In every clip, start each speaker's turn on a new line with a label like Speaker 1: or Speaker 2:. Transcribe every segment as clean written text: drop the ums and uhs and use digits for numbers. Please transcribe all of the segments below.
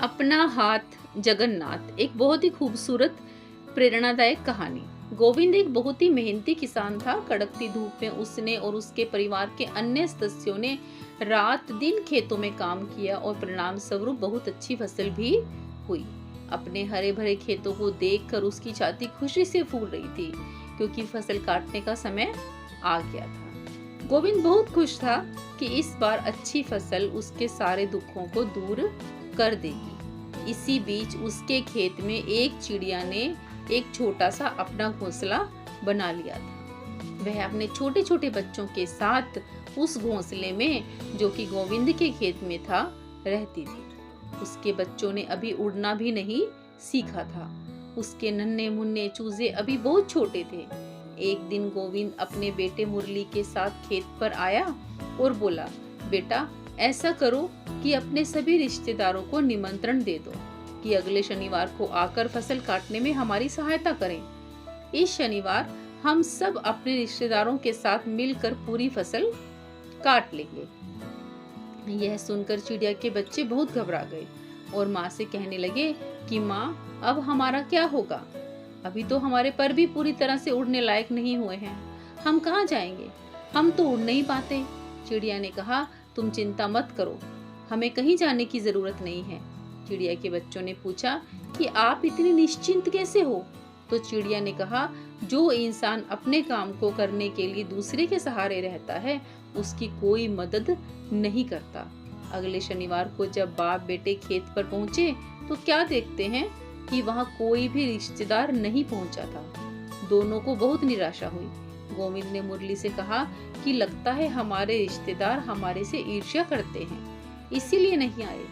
Speaker 1: अपना हाथ जगन्नाथ, एक बहुत ही खूबसूरत प्रेरणादायक कहानी। गोविंद एक बहुत ही मेहनती किसान था। कड़कती धूप में उसने और उसके परिवार के अन्य सदस्यों ने रात दिन खेतों में काम किया और परिणाम स्वरूप बहुत अच्छी फसल भी हुई। अपने हरे भरे खेतों को देखकर उसकी छाती खुशी से फूल रही थी, क्योंकि फसल काटने का समय आ गया था। गोविंद बहुत खुश था कि इस बार अच्छी फसल उसके सारे दुखों को दूर कर देगी। इसी बीच उसके खेत में एक चिड़िया ने एक छोटा सा अपना घोंसला बना लिया था। वह अपने छोटे छोटे बच्चों के साथ उस घोंसले में, जो कि गोविंद के खेत में था, रहती थी। उसके बच्चों ने अभी उड़ना भी नहीं सीखा था। उसके नन्हे मुन्ने चूजे अभी बहुत छोटे थे। एक दिन गोविंद अपने बेटे मुरली के साथ खेत पर आया और बोला, बेटा, ऐसा करो कि अपने सभी रिश्तेदारों को निमंत्रण दे दो कि अगले शनिवार को आकर फसल काटने में हमारी सहायता करें। इस शनिवार हम सब अपने रिश्तेदारों के साथ मिलकर पूरी फसल काट लेंगे। यह सुनकर चिड़िया के बच्चे बहुत घबरा गए और माँ से कहने लगे कि माँ, अब हमारा क्या होगा? अभी तो हमारे पर भी पूरी तरह से उड़ने लायक नहीं हुए हैं। हम कहाँ जाएंगे? हम तो उड़ नहीं पाते। चिड़िया ने कहा, तुम चिंता मत करो, हमें कहीं जाने की जरूरत नहीं है। चिड़िया के बच्चों ने पूछा कि आप इतने निश्चिंत कैसे हो? तो चिड़िया ने कहा, जो इंसान अपने काम को करने के लिए दूसरे के सहारे रहता है, उसकी कोई मदद नहीं करता। अगले शनिवार को जब बाप बेटे खेत पर पहुंचे तो क्या देखते हैं कि वहां कोई भी रिश्तेदार नहीं पहुंचा था। दोनों को बहुत निराशा हुई। गोविंद ने मुरली से कहा कि लगता है हमारे रिश्तेदार हमारे से ईर्ष्या करते हैं, इसीलिए नहीं आए।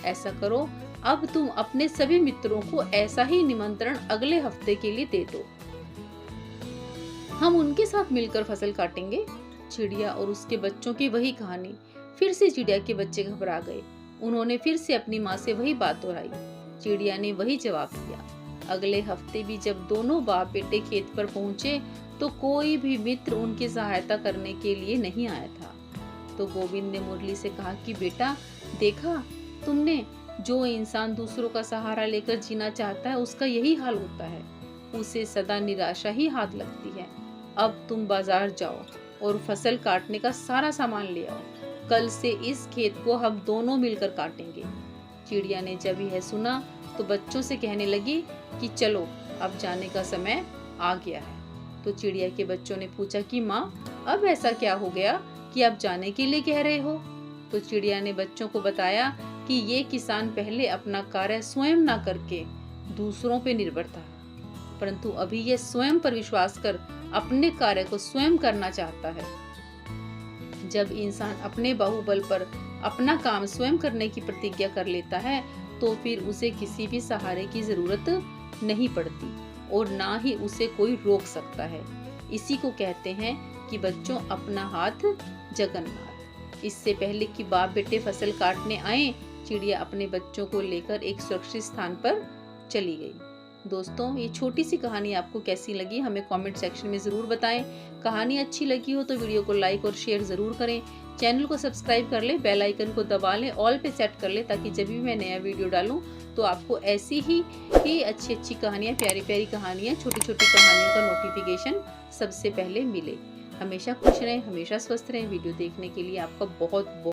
Speaker 1: ऐसा करो, अब तुम अपने सभी मित्रों को ऐसा ही निमंत्रण अगले हफ्ते के लिए दे दो। हम उनके साथ मिलकर फसल काटेंगे। चिड़िया और उसके बच्चों की वही कहानी। फिर से चिड़िया के बच्चे घबरा गए। उन्होंने फिर से अपनी माँ से वही बात दोहराई। चिड़िया ने वही जवाब दिया। अगले हफ्ते भी जब दोनों बाप बेटे खेत पर पहुंचे तो कोई भी मित्र उनकी सहायता करने के लिए नहीं आया था। तो गोविंद ने मुरली से कहा कि बेटा, देखा तुमने, जो इंसान दूसरों का सहारा लेकर जीना चाहता है उसका यही हाल होता है। उसे सदा निराशा ही हाथ लगती है। अब तुम बाजार जाओ और फसल काटने का सारा सामान ले आओ। कल से इस खेत को हम दोनों मिलकर काटेंगे। चिड़िया ने जब यह सुना तो बच्चों से कहने लगी कि चलो, अब जाने का समय आ गया है। तो चिड़िया के बच्चों ने पूछा कि माँ, अब ऐसा क्या हो गया कि आप जाने के लिए कह रहे हो? तो चिड़िया ने बच्चों को बताया कि ये किसान पहले अपना कार्य स्वयं ना करके दूसरों पे निर्भर था, परंतु अभी ये स्वयं पर विश्वास कर अपने कार्य को स्वयं करना चाहता है। जब इंसान अपने बाहुबल पर अपना काम स्वयं करने की प्रतिज्ञा कर लेता है तो फिर उसे किसी भी सहारे की जरूरत नहीं पड़ती और ना ही उसे कोई रोक सकता है। इसी को कहते हैं कि बच्चों, अपना हाथ जगन्नाथ। इससे पहले कि बाप बेटे फसल काटने आए, चिड़िया अपने बच्चों को लेकर एक सुरक्षित स्थान पर चली गई। दोस्तों, ये छोटी सी कहानी आपको कैसी लगी हमें कमेंट सेक्शन में ज़रूर बताएं। कहानी अच्छी लगी हो तो वीडियो को लाइक और शेयर ज़रूर करें। चैनल को सब्सक्राइब कर लें, बेल आइकन को दबा लें, ऑल पे सेट कर लें, ताकि जब भी मैं नया वीडियो डालूं तो आपको ऐसी ही अच्छी अच्छी कहानियाँ, प्यारी प्यारी कहानियाँ, छोटी छोटी कहानियों का नोटिफिकेशन सबसे पहले मिले। हमेशा खुश रहें, हमेशा स्वस्थ रहें। वीडियो देखने के लिए आपका बहुत बहुत